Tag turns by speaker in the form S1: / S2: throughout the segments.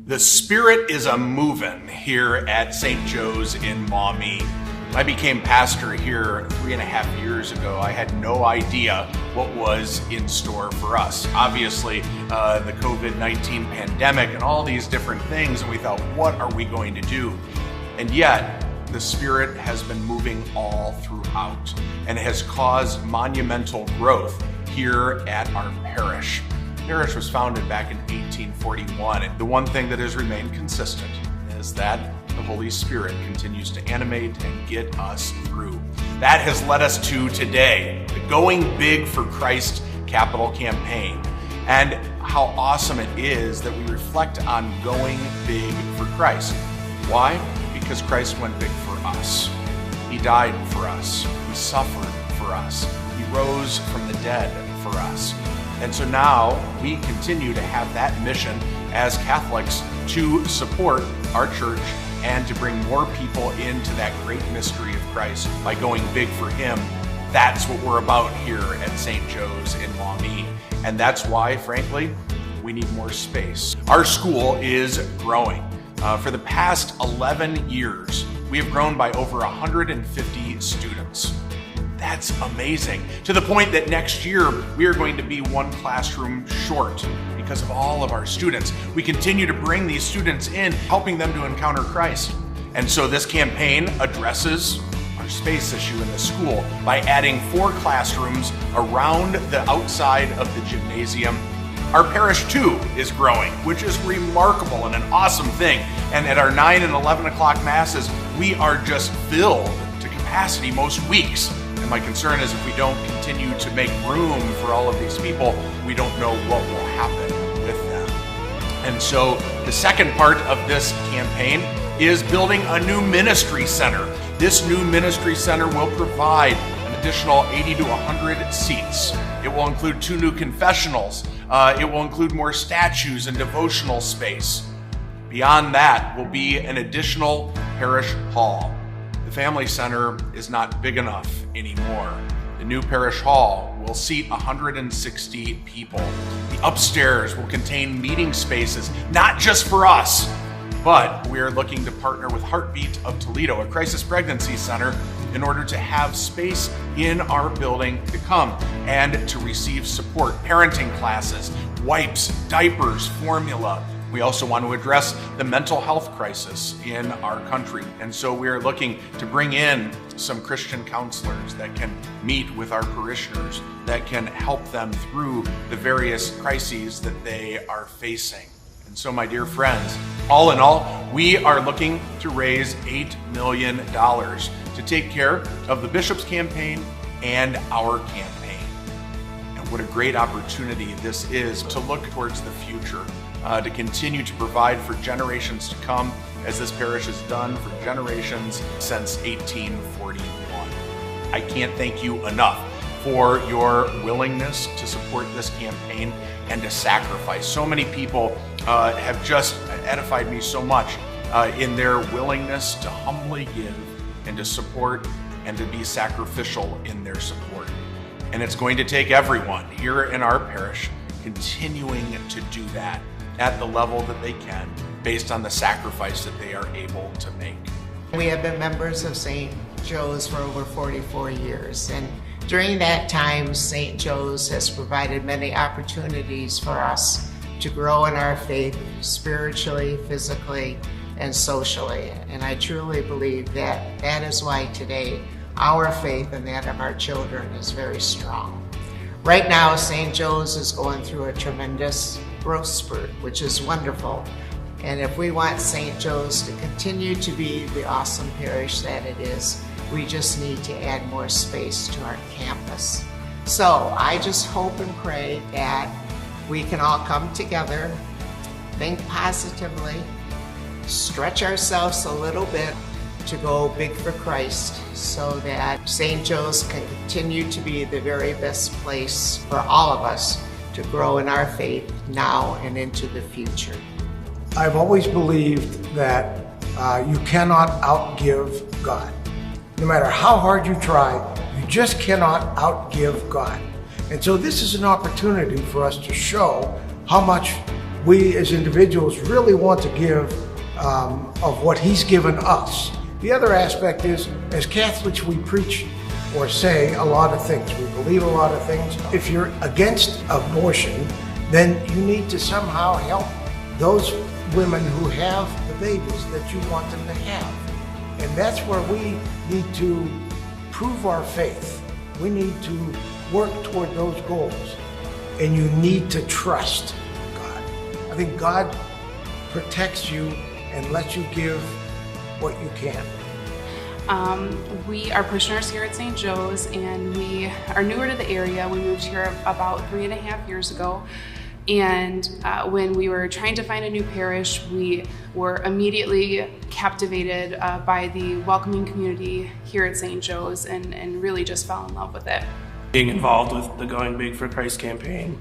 S1: The Spirit is a-movin' here at St. Joe's in Maumee. I became pastor here 3.5 years ago. I had no idea what was in store for us. Obviously, the COVID-19 pandemic and all these different things, and we thought, what are we going to do? And yet, the Spirit has been moving all throughout and has caused monumental growth here at our parish. The parish was founded back in 1841, and the one thing that has remained consistent is that the Holy Spirit continues to animate and get us through. That has led us to today, the Going Big for Christ Capital Campaign, and how awesome it is that we reflect on going big for Christ. Why? Because Christ went big for us. He died for us. He suffered for us. He rose from the dead for us. And so now we continue to have that mission as Catholics to support our church and to bring more people into that great mystery of Christ by going big for Him. That's what we're about here at St. Joe's in Maumee. And that's why, frankly, we need more space. Our school is growing. For the past 11 years, we have grown by over 150 students. That's amazing. To the point that next year, we are going to be one classroom short because of all of our students. We continue to bring these students in, helping them to encounter Christ. And so this campaign addresses our space issue in the school by adding 4 classrooms around the outside of the gymnasium. Our parish too is growing, which is remarkable and an awesome thing. And at our 9 and 11 o'clock masses, we are just filled to capacity most weeks. And my concern is if we don't continue to make room for all of these people, we don't know what will happen with them. And so the second part of this campaign is building a new ministry center. This new ministry center will provide an additional 80 to 100 seats. It will include 2 new confessionals. It will include more statues and devotional space. Beyond that will be an additional parish hall. The family center is not big enough anymore. The new parish hall will seat 160 people. The upstairs will contain meeting spaces, not just for us, but we are looking to partner with Heartbeat of Toledo, a crisis pregnancy center, in order to have space in our building to come and to receive support, parenting classes, wipes, diapers, formula. We also want to address the mental health crisis in our country. And so we are looking to bring in some Christian counselors that can meet with our parishioners, that can help them through the various crises that they are facing. And so, my dear friends, all in all, we are looking to raise $8 million to take care of the Bishop's campaign and our campaign. And what a great opportunity this is to look towards the future. To continue to provide for generations to come, as this parish has done for generations since 1841. I can't thank you enough for your willingness to support this campaign and to sacrifice. So many people have just edified me so much in their willingness to humbly give and to support and to be sacrificial in their support. And it's going to take everyone here in our parish continuing to do that at the level that they can, based on the sacrifice that they are able to make.
S2: We have been members of St. Joe's for over 44 years, and during that time, St. Joe's has provided many opportunities for us to grow in our faith spiritually, physically, and socially. And I truly believe that that is why today our faith and that of our children is very strong. Right now, St. Joe's is going through a tremendous growth spurt, which is wonderful. And if we want St. Joe's to continue to be the awesome parish that it is, we just need to add more space to our campus. So I just hope and pray that we can all come together, think positively, stretch ourselves a little bit to go big for Christ, so that St. Joe's can continue to be the very best place for all of us to grow in our faith now and into the future.
S3: I've always believed that you cannot outgive God. No matter how hard you try, you just cannot outgive God. And so this is an opportunity for us to show how much we as individuals really want to give of what He's given us. The other aspect is, as Catholics, we preach or say a lot of things. We believe a lot of things. If you're against abortion, then you need to somehow help those women who have the babies that you want them to have. And that's where we need to prove our faith. We need to work toward those goals. And you need to trust God. I think God protects you and lets you give what you can.
S4: We are parishioners here at St. Joe's, and we are newer to the area. We moved here about 3.5 years ago. And when we were trying to find a new parish, we were immediately captivated by the welcoming community here at St. Joe's, and really just fell in love with it.
S5: Being involved with the Going Big for Christ campaign,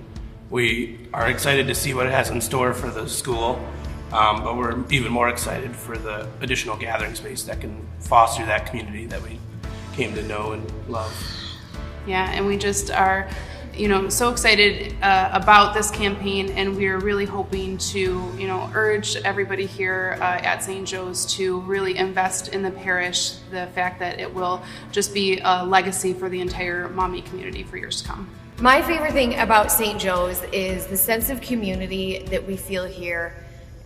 S5: we are excited to see what it has in store for the school, but we're even more excited for the additional gathering space that can foster that community that we came to know and love.
S4: Yeah, and we just are so excited about this campaign, and we're really hoping to urge everybody here at St. Joe's to really invest in the parish. The fact that it will just be a legacy for the entire mommy community for years to come.
S6: My favorite thing about St. Joe's is the sense of community that we feel here,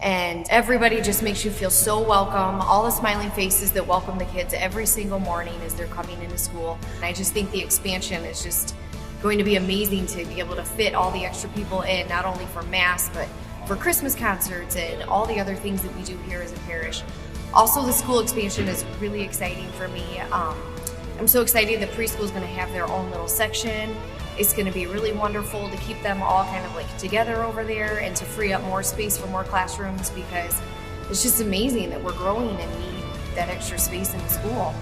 S6: and everybody just makes you feel so welcome. All the smiling faces that welcome the kids every single morning as they're coming into school. And I just think the expansion is just going to be amazing to be able to fit all the extra people in, not only for Mass, but for Christmas concerts and all the other things that we do here as a parish. Also, the school expansion is really exciting for me. I'm so excited that preschool is going to have their own little section. It's going to be really wonderful to keep them all kind of like together over there and to free up more space for more classrooms, because it's just amazing that we're growing and need that extra space in the school.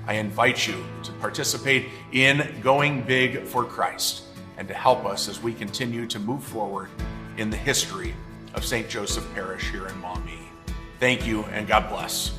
S1: I invite you to participate in Going Big for Christ and to help us as we continue to move forward in the history of St. Joseph Parish here in Maumee. Thank you, and God bless.